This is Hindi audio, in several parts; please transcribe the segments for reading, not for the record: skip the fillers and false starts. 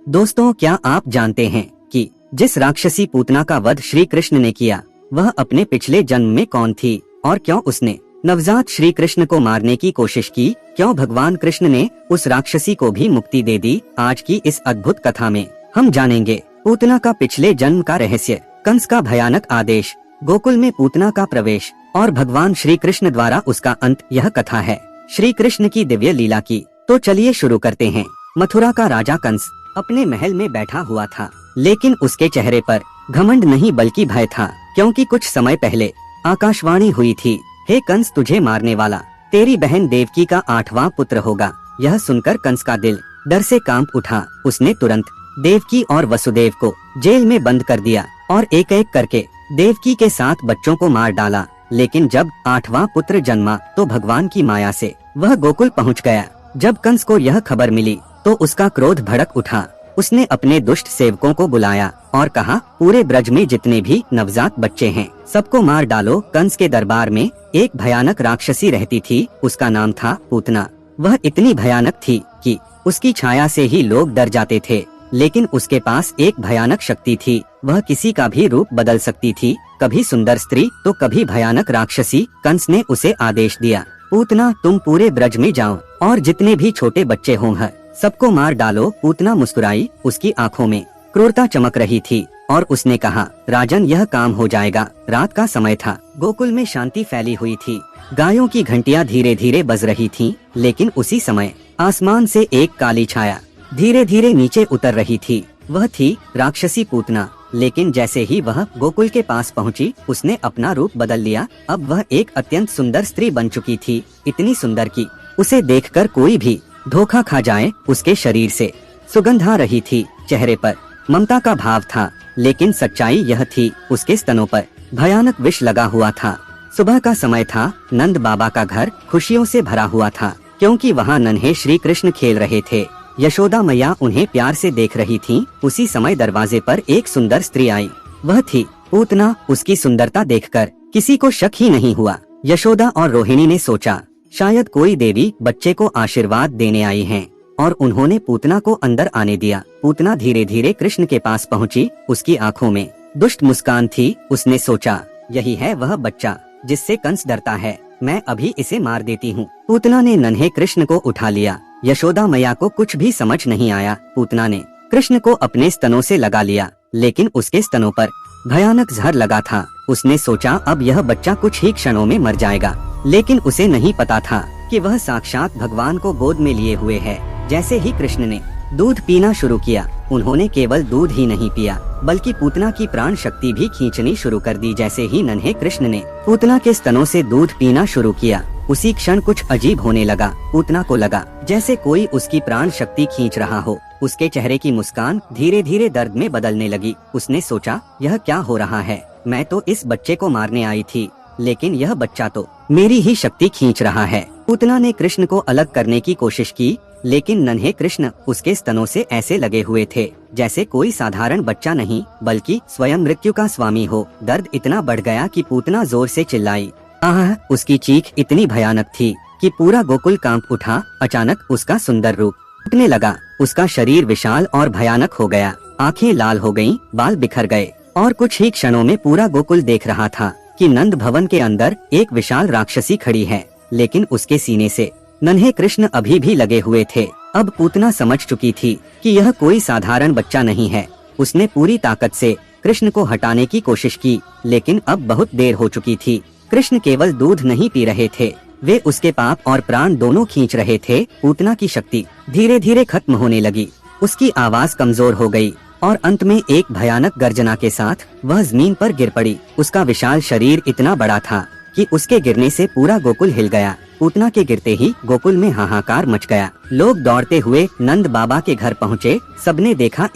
दोस्तों, क्या आप जानते हैं कि जिस राक्षसी पूतना का वध श्री कृष्ण ने किया वह अपने पिछले जन्म में कौन थी और क्यों उसने नवजात श्री कृष्ण को मारने की कोशिश की? क्यों भगवान कृष्ण ने उस राक्षसी को भी मुक्ति दे दी? आज की इस अद्भुत कथा में हम जानेंगे पूतना का पिछले जन्म का रहस्य, कंस का भयानक आदेश, गोकुल में पूतना का प्रवेश और भगवान श्री कृष्ण द्वारा उसका अंत। यह कथा है श्री कृष्ण की दिव्य लीला की। तो चलिए शुरू करते हैं। मथुरा का राजा कंस अपने महल में बैठा हुआ था, लेकिन उसके चेहरे पर घमंड नहीं बल्कि भय था, क्योंकि कुछ समय पहले आकाशवाणी हुई थी, हे कंस, तुझे मारने वाला तेरी बहन देवकी का 8वां पुत्र होगा। यह सुनकर कंस का दिल डर से कांप उठा। उसने तुरंत देवकी और वसुदेव को जेल में बंद कर दिया और एक एक करके देवकी के 7 बच्चों को मार डाला। लेकिन जब 8वां पुत्र जन्मा तो भगवान की माया से वह गोकुल पहुंच गया। जब कंस को यह खबर मिली तो उसका क्रोध भड़क उठा। उसने अपने दुष्ट सेवकों को बुलाया और कहा, पूरे ब्रज में जितने भी नवजात बच्चे हैं सबको मार डालो। कंस के दरबार में एक भयानक राक्षसी रहती थी, उसका नाम था पूतना। वह इतनी भयानक थी कि उसकी छाया से ही लोग डर जाते थे, लेकिन उसके पास एक भयानक शक्ति थी, वह किसी का भी रूप बदल सकती थी, कभी सुंदर स्त्री तो कभी भयानक राक्षसी। कंस ने उसे आदेश दिया, पूतना, तुम पूरे ब्रज में जाओ और जितने भी छोटे बच्चे हों सबको मार डालो। पूतना मुस्कुराई, उसकी आंखों में क्रूरता चमक रही थी और उसने कहा, राजन, यह काम हो जाएगा। रात का समय था, गोकुल में शांति फैली हुई थी, गायों की घंटियां धीरे धीरे बज रही थीं, लेकिन उसी समय आसमान से एक काली छाया धीरे धीरे नीचे उतर रही थी। वह थी राक्षसी पूतना। लेकिन जैसे ही वह गोकुल के पास पहुंची, उसने अपना रूप बदल लिया। अब वह एक अत्यंत सुंदर स्त्री बन चुकी थी, इतनी सुंदर कि उसे देखकर कोई भी धोखा खा जाए। उसके शरीर से सुगंध आ रही थी, चेहरे पर ममता का भाव था, लेकिन सच्चाई यह थी, उसके स्तनों पर भयानक विष लगा हुआ था। सुबह का समय था, नंद बाबा का घर खुशियों से भरा हुआ था, क्योंकि वहाँ नन्हे श्री कृष्ण खेल रहे थे। यशोदा मैया उन्हें प्यार से देख रही थीं। उसी समय दरवाजे पर एक सुंदर स्त्री आई, वह थी पूतना। उसकी सुंदरता देखकर किसी को शक ही नहीं हुआ। यशोदा और रोहिणी ने सोचा, शायद कोई देवी बच्चे को आशीर्वाद देने आई हैं, और उन्होंने पूतना को अंदर आने दिया। पूतना धीरे धीरे कृष्ण के पास पहुंची, उसकी आंखों में दुष्ट मुस्कान थी। उसने सोचा, यही है वह बच्चा जिससे कंस डरता है, मैं अभी इसे मार देती हूँ। पूतना ने नन्हे कृष्ण को उठा लिया। यशोदा मैया को कुछ भी समझ नहीं आया। पूतना ने कृष्ण को अपने स्तनों से लगा लिया, लेकिन उसके स्तनों पर भयानक जहर लगा था। उसने सोचा, अब यह बच्चा कुछ ही क्षणों में मर जाएगा, लेकिन उसे नहीं पता था कि वह साक्षात भगवान को गोद में लिए हुए है। जैसे ही कृष्ण ने दूध पीना शुरू किया, उन्होंने केवल दूध ही नहीं पिया बल्कि पूतना की प्राण शक्ति भी खींचनी शुरू कर दी। जैसे ही नन्हे कृष्ण ने पूतना के स्तनों से दूध पीना शुरू किया, उसी क्षण कुछ अजीब होने लगा। पूतना को लगा जैसे कोई उसकी प्राण शक्ति खींच रहा हो। उसके चेहरे की मुस्कान धीरे धीरे दर्द में बदलने लगी। उसने सोचा, यह क्या हो रहा है? मैं तो इस बच्चे को मारने आई थी, लेकिन यह बच्चा तो मेरी ही शक्ति खींच रहा है। पूतना ने कृष्ण को अलग करने की कोशिश की, लेकिन नन्हे कृष्ण उसके स्तनों से ऐसे लगे हुए थे जैसे कोई साधारण बच्चा नहीं बल्कि स्वयं मृत्यु का स्वामी हो। दर्द इतना बढ़ गया कि पूतना जोर से चिल्लाई। आह! उसकी चीख इतनी भयानक थी कि पूरा गोकुल कांप उठा। अचानक उसका सुंदर रूप टूटने लगा। उसका शरीर विशाल और भयानक हो गया, आंखें लाल हो गईं, बाल बिखर गए और कुछ ही क्षणों में पूरा गोकुल देख रहा था कि नंद भवन के अंदर एक विशाल राक्षसी खड़ी है, लेकिन उसके सीने से नन्हे कृष्ण अभी भी लगे हुए थे। अब पूतना समझ चुकी थी कि यह कोई साधारण बच्चा नहीं है। उसने पूरी ताकत से कृष्ण को हटाने की कोशिश की, लेकिन अब बहुत देर हो चुकी थी। कृष्ण केवल दूध नहीं पी रहे थे, वे उसके पाप और प्राण दोनों खींच रहे थे। पूतना की शक्ति धीरे धीरे खत्म होने लगी, उसकी आवाज कमजोर हो गई और अंत में एक भयानक गर्जना के साथ वह जमीन पर गिर पड़ी। उसका विशाल शरीर इतना बड़ा था कि उसके गिरने से पूरा गोकुल हिल गया। पूतना के गिरते ही गोकुल में हाहाकार मच गया। लोग दौड़ते हुए नंद बाबा के घर पहुँचे। सबने देखा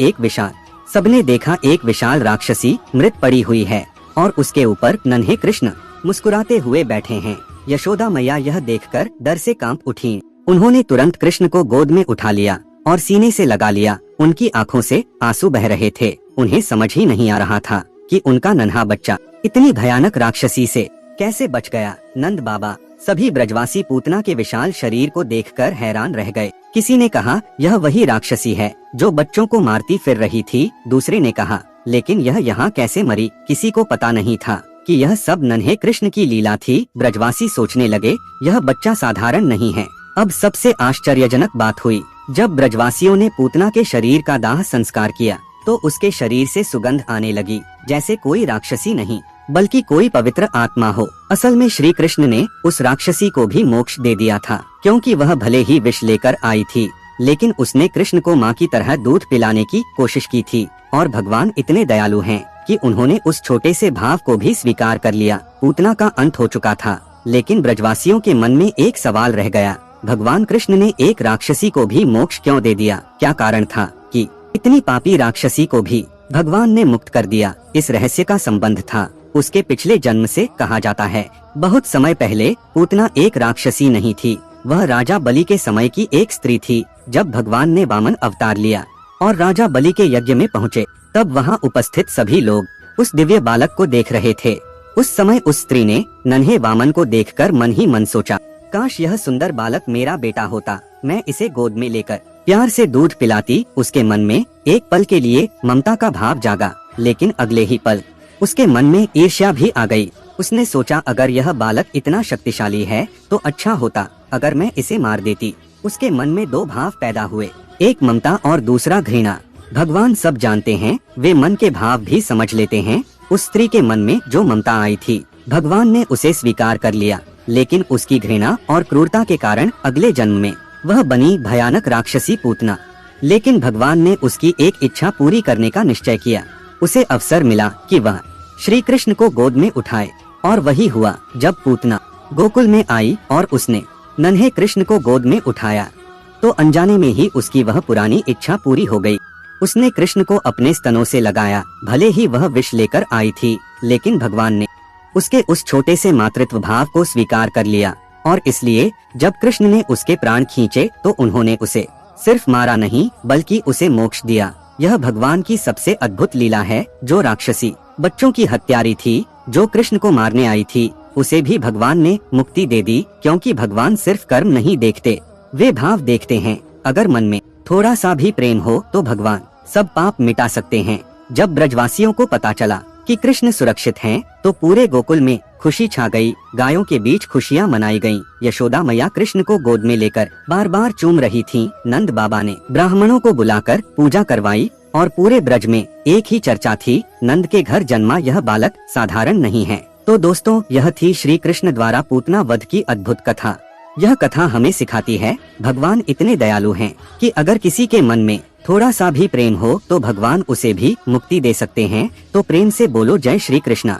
एक विशाल राक्षसी मृत पड़ी हुई है और उसके ऊपर नन्हे कृष्ण मुस्कुराते हुए बैठे हैं। यशोदा मैया यह देखकर डर से कांप उठी। उन्होंने तुरंत कृष्ण को गोद में उठा लिया और सीने से लगा लिया। उनकी आंखों से आंसू बह रहे थे। उन्हें समझ ही नहीं आ रहा था कि उनका नन्हा बच्चा इतनी भयानक राक्षसी से कैसे बच गया। नंद बाबा, सभी ब्रजवासी पूतना के विशाल शरीर को देखकर हैरान रह गए। किसी ने कहा यह वही राक्षसी है जो बच्चों को मारती फिर रही थी। दूसरे ने कहा लेकिन यह यहाँ कैसे मरी। किसी को पता नहीं था कि यह सब नन्हे कृष्ण की लीला थी। ब्रजवासी सोचने लगे यह बच्चा साधारण नहीं है। अब सबसे आश्चर्यजनक बात हुई जब ब्रजवासियों ने पूतना के शरीर का दाह संस्कार किया तो उसके शरीर से सुगंध आने लगी, जैसे कोई राक्षसी नहीं बल्कि कोई पवित्र आत्मा हो। असल में श्री कृष्ण ने उस राक्षसी को भी मोक्ष दे दिया था, क्योंकि वह भले ही विष लेकर आई थी लेकिन उसने कृष्ण को माँ की तरह दूध पिलाने की कोशिश की थी। और भगवान इतने दयालु हैं कि उन्होंने उस छोटे से भाव को भी स्वीकार कर लिया। पूतना का अंत हो चुका था, लेकिन ब्रजवासियों के मन में एक सवाल रह गया, भगवान कृष्ण ने एक राक्षसी को भी मोक्ष क्यों दे दिया? क्या कारण था कि इतनी पापी राक्षसी को भी भगवान ने मुक्त कर दिया? इस रहस्य का संबंध था उसके पिछले जन्म से। कहा जाता है बहुत समय पहले पूतना एक राक्षसी नहीं थी, वह राजा बलि के समय की एक स्त्री थी। जब भगवान ने वामन अवतार लिया और राजा बलि के यज्ञ में पहुँचे तब वहाँ उपस्थित सभी लोग उस दिव्य बालक को देख रहे थे। उस समय उस स्त्री ने नन्हे वामन को देखकर मन ही मन सोचा, काश यह सुंदर बालक मेरा बेटा होता, मैं इसे गोद में लेकर प्यार से दूध पिलाती। उसके मन में एक पल के लिए ममता का भाव जागा, लेकिन अगले ही पल उसके मन में ईर्ष्या भी आ गई। उसने सोचा अगर यह बालक इतना शक्तिशाली है तो अच्छा होता अगर मैं इसे मार देती। उसके मन में दो भाव पैदा हुए, एक ममता और दूसरा घृणा। भगवान सब जानते हैं, वे मन के भाव भी समझ लेते हैं। उस स्त्री के मन में जो ममता आई थी भगवान ने उसे स्वीकार कर लिया, लेकिन उसकी घृणा और क्रूरता के कारण अगले जन्म में वह बनी भयानक राक्षसी पूतना। लेकिन भगवान ने उसकी एक इच्छा पूरी करने का निश्चय किया। उसे अवसर मिला कि वह श्री कृष्ण को गोद में उठाए, और वही हुआ जब पूतना गोकुल में आई और उसने नन्हे कृष्ण को गोद में उठाया तो अनजाने में ही उसकी वह पुरानी इच्छा पूरी हो गई। उसने कृष्ण को अपने स्तनों से लगाया। भले ही वह विष लेकर आई थी, लेकिन भगवान ने उसके उस छोटे से मातृत्व भाव को स्वीकार कर लिया, और इसलिए जब कृष्ण ने उसके प्राण खींचे तो उन्होंने उसे सिर्फ मारा नहीं बल्कि उसे मोक्ष दिया। यह भगवान की सबसे अद्भुत लीला है। जो राक्षसी बच्चों की हत्यारी थी, जो कृष्ण को मारने आई थी, उसे भी भगवान ने मुक्ति दे दी, क्योंकि भगवान सिर्फ कर्म नहीं देखते, वे भाव देखते हैं। अगर मन में थोड़ा सा भी प्रेम हो तो भगवान सब पाप मिटा सकते हैं। जब ब्रजवासियों को पता चला कि कृष्ण सुरक्षित हैं, तो पूरे गोकुल में खुशी छा गई। गायों के बीच खुशियाँ मनाई गईं। यशोदा मैया कृष्ण को गोद में लेकर बार बार चूम रही थीं। नंद बाबा ने ब्राह्मणों को बुलाकर पूजा करवाई और पूरे ब्रज में एक ही चर्चा थी, नंद के घर जन्मा यह बालक साधारण नहीं है। तो दोस्तों, यह थी श्री कृष्ण द्वारा पूतना वध की अद्भुत कथा। यह कथा हमें सिखाती है भगवान इतने दयालु हैं कि अगर किसी के मन में थोड़ा सा भी प्रेम हो तो भगवान उसे भी मुक्ति दे सकते हैं। तो प्रेम से बोलो जय श्री कृष्णा।